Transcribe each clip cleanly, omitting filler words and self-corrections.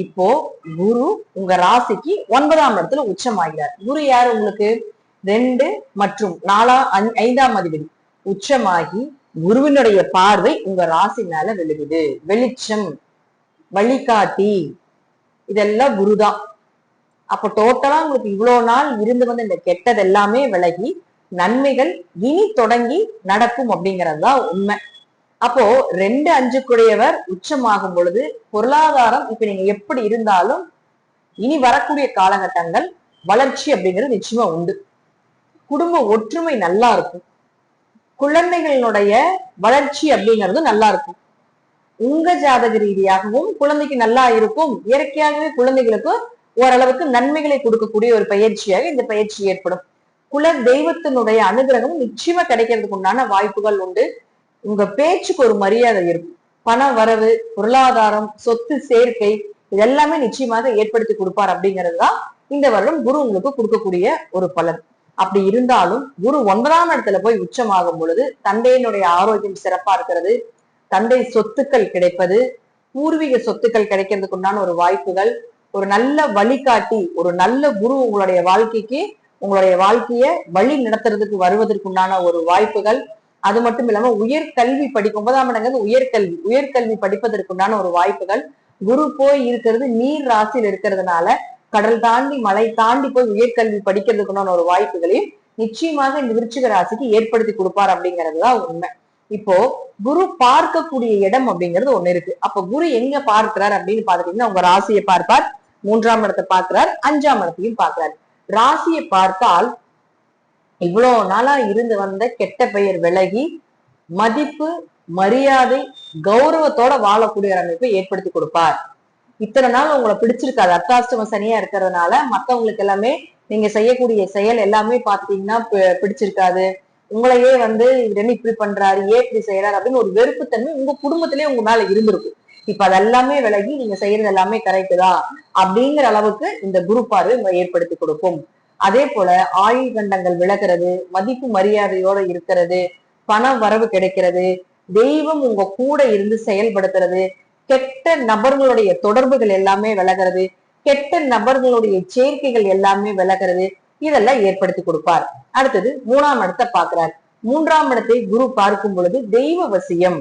இப்போ குரு உங்க ராசிக்கு 9ஆம் இடத்துல உச்சமாகிறார். குரு யாரு உங்களுக்கு 2 மற்றும் 5ஆம் அதிபதி உச்சமாகி குருவினுடைய பார்வை உங்க ராசி மேல விழுகுது. வெளிச்சம், வழிகாட்டி, இதெல்லாம் குருதான். அப்ப டோட்டலா உங்களுக்கு இவ்வளவு நாள் இருந்து வந்து இந்த கெட்டது எல்லாமே விலகி நன்மைகள் இனி தொடங்கி நடக்கும் அப்படிங்கறதுதான் உண்மை. அப்போ 2-5 உச்சமாகும் பொழுது பொருளாதாரம் இப்ப நீங்க எப்படி இருந்தாலும் இனி வரக்கூடிய காலகட்டங்கள் வளர்ச்சி அப்படிங்கிறது நிச்சயமா உண்டு. குடும்ப ஒற்றுமை நல்லா இருக்கும். குழந்தைகளினுடைய வளர்ச்சி அப்படிங்கிறது நல்லா இருக்கும். உங்க ஜாதக ரீதியாகவும் குழந்தைக்கு நல்லா இருக்கும். இயற்கையாகவே குழந்தைகளுக்கு ஓரளவுக்கு நன்மைகளை கொடுக்கக்கூடிய ஒரு பயிற்சியாக இந்த பயிற்சி ஏற்படும். குல தெய்வத்தினுடைய அனுகிரகம் நிச்சயமா கிடைக்கிறதுக்கு உண்டான வாய்ப்புகள் உண்டு. உங்க பேச்சுக்கு ஒரு மரியாதை இருக்கும். பண வரவு, பொருளாதாரம், சொத்து சேர்க்கை இதெல்லாமே நிச்சயமாக ஏற்படுத்தி கொடுப்பார் அப்படிங்கிறதுதான் இந்த வருடம் குரு உங்களுக்கு கொடுக்கக்கூடிய ஒரு பலன். அப்படி இருந்தாலும் குரு 9ஆம் இடத்துல போய் உச்சமாகும் பொழுது தந்தையினுடைய ஆரோக்கியம் சிறப்பா இருக்கிறது, தந்தை சொத்துக்கள் கிடைப்பது, பூர்வீக சொத்துக்கள் கிடைக்கிறதுக்கு உண்டான ஒரு வாய்ப்புகள், ஒரு நல்ல வழிகாட்டி, ஒரு நல்ல குரு உங்களுடைய வாழ்க்கைக்கு உங்களுடைய வாழ்க்கைய வழி நடத்துறதுக்கு வருவதற்கு உண்டான ஒரு வாய்ப்புகள். அது மட்டும் இல்லாம உயர்கல்வி படிக்கும் 9ஆம் இடங்கிறது உயர்கல்வி படிப்பதற்குண்டான ஒரு வாய்ப்புகள். குரு போய் இருக்கிறது நீர் ராசியில் இருக்கிறதுனால கடல் தாண்டி மலை தாண்டி போய் உயர்கல்வி படிக்கிறதுக்குண்டான ஒரு வாய்ப்புகளையும் நிச்சயமாக இந்த விருச்சிக ராசிக்கு ஏற்படுத்தி கொடுப்பார் அப்படிங்கிறதுதான் உண்மை. இப்போ குரு பார்க்கக்கூடிய இடம் அப்படிங்கிறது ஒண்ணு இருக்கு. அப்ப குரு எங்க பார்க்கிறார் அப்படின்னு பாத்துட்டீங்கன்னா உங்க ராசியை பார்ப்பார், 3ஆம் இடத்தை பார்க்கிறார், 5ஆம் இடத்தையும் பார்க்கிறார். ராசியை பார்த்தால் இவ்வளவு நாளா இருந்து வந்த கெட்ட பெயர் விலகி மதிப்பு, மரியாதை, கௌரவத்தோட வாழக்கூடிய அமைப்பை ஏற்படுத்தி கொடுப்பார். இத்தனை நாள் உங்களை பிடிச்சிருக்காது, அர்த்தாஷ்டம சனியா இருக்கிறதுனால மத்தவங்களுக்கு எல்லாமே நீங்க செய்யக்கூடிய செயல் எல்லாமே பாத்தீங்கன்னா பிடிச்சிருக்காது. உங்களையே வந்து என்ன இப்படி பண்றாரு, ஏன் இப்படி செய்யறாரு அப்படின்னு ஒரு வெறுப்புத்தன்மை உங்க குடும்பத்திலேயே உங்க மேல இருந்திருக்கும். இப்ப அதெல்லாமே விலகி நீங்க செய்யறது எல்லாமே கரெக்டுதா அப்படிங்கிற அளவுக்கு இந்த குரு பார்வை ஏற்படுத்தி கொடுக்கும். அதே போல ஆயுள் கண்டங்கள் விலகிறது, மதிப்பு மரியாதையோட இருக்கிறது, பண வரவு கிடைக்கிறது, தெய்வம் உங்க கூட இருந்து செயல்படுத்துறது, கெட்ட நபர்களுடைய தொடர்புகள் எல்லாமே விலகிறது, கெட்ட நபர்களுடைய சேர்க்கைகள் எல்லாமே விலகிறது, இதெல்லாம் ஏற்படுத்தி கொடுப்பார். அடுத்தது 3ஆம் இடத்தை பார்க்கிறார். 3ஆம் இடத்தை குரு பார்க்கும் பொழுது தெய்வ வசியம்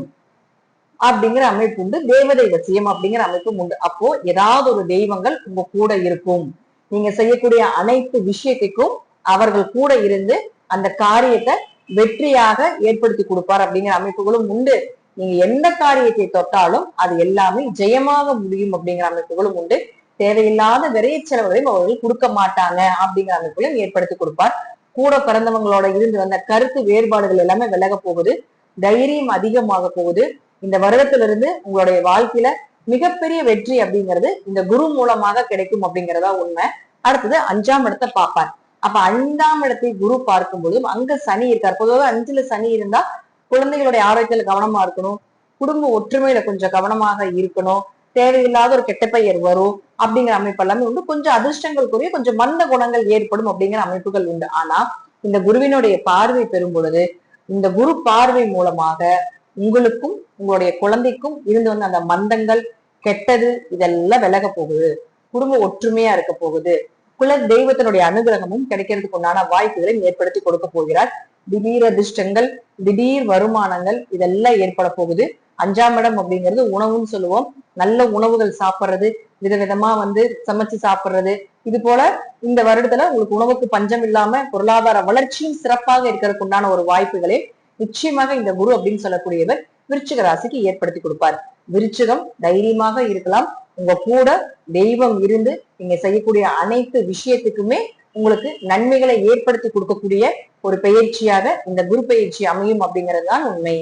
அப்படிங்கிற அமைப்பு உண்டு, தேவதை வசியம் அப்படிங்கிற அமைப்பும் உண்டு. அப்போ ஏதாவது ஒரு தெய்வங்கள் உங்க கூட இருக்கும். நீங்க செய்யக்கூடிய அனைத்து விஷயத்துக்கும் அவர்கள் கூட இருந்து அந்த காரியத்தை வெற்றியாக ஏற்படுத்தி கொடுப்பார் அப்படிங்கிற அமைப்புகளும் உண்டு. நீங்க எந்த காரியத்தை தொட்டாலும் அது எல்லாமே ஜெயமாக முடியும் அப்படிங்கிற அமைப்புகளும் உண்டு. தேவையில்லாத விரைய செலவுகளையும் அவர்கள் கொடுக்க மாட்டாங்க அப்படிங்கிற அமைப்புகளையும் ஏற்படுத்தி கொடுப்பார். கூட பிறந்தவங்களோட இருந்து வந்த கருத்து வேறுபாடுகள் எல்லாமே விலக போகுது, தைரியம் அதிகமாக போகுது. இந்த வருடத்திலிருந்து உங்களுடைய வாழ்க்கையில மிகப்பெரிய வெற்றி அப்படிங்கிறது இந்த குரு மூலமாக கிடைக்கும் அப்படிங்கிறதா உண்மை. அடுத்தது 5ஆம் இடத்தை பார்ப்பார். அப்ப 5ஆம் இடத்தை குரு பார்க்கும் பொழுதும் அங்க சனி இருக்கார். பொதுவாக 5ல சனி இருந்தா குழந்தைகளுடைய ஆரோக்கியத்துல கவனமா இருக்கணும், குடும்ப ஒற்றுமையில கொஞ்சம் கவனமாக இருக்கணும், தேவையில்லாத ஒரு கெட்ட பெயர் வரும் அப்படிங்கிற அமைப்பு எல்லாமே உண்டு. கொஞ்சம் அதிர்ஷ்டங்கள் குறைய, கொஞ்சம் மந்த குணங்கள் ஏற்படும் அப்படிங்கிற அமைப்புகள் உண்டு. ஆனா இந்த குருவினுடைய பார்வை பெறும் பொழுது இந்த குரு பார்வை மூலமாக உங்களுக்கும் உங்களுடைய குழந்தைக்கும் இருந்து வந்த அந்த மந்தங்கள், கெட்டது இதெல்லாம் விலக போகுது, குடும்ப ஒற்றுமையா இருக்க போகுது, குல தெய்வத்தினுடைய அனுகிரகமும் கிடைக்கிறதுக்கு உண்டான வாய்ப்புகளை ஏற்படுத்தி கொடுக்க போகிறார். திடீர் அதிர்ஷ்டங்கள், திடீர் வருமானங்கள் இதெல்லாம் ஏற்பட போகுது. 5ஆம் இடம் அப்படிங்கிறது உணவுன்னு சொல்லுவோம். நல்ல உணவுகள் சாப்பிடுறது, விதவிதமா வந்து சமைச்சு சாப்பிடுறது, இது போல இந்த வருடத்துல உங்களுக்கு உணவுக்கு பஞ்சம் இல்லாம பொருளாதார வளர்ச்சியும் சிறப்பாக இருக்கிறதுக்கு உண்டான ஒரு வாய்ப்புகளே நிச்சயமாக இந்த குரு அப்படின்னு சொல்லக்கூடியவர் விருச்சிக ராசிக்கு ஏற்படுத்தி கொடுப்பார். விருச்சிகம் தைரியமாக இருக்கலாம். உங்க கூட தெய்வம் இருந்து நீங்க செய்யக்கூடிய அனைத்து விஷயத்துக்குமே உங்களுக்கு நன்மைகளை ஏற்படுத்தி கொடுக்கக்கூடிய ஒரு பயிற்சியாக இந்த குரு பயிற்சி அமையும் அப்படிங்கிறது தான் உண்மை.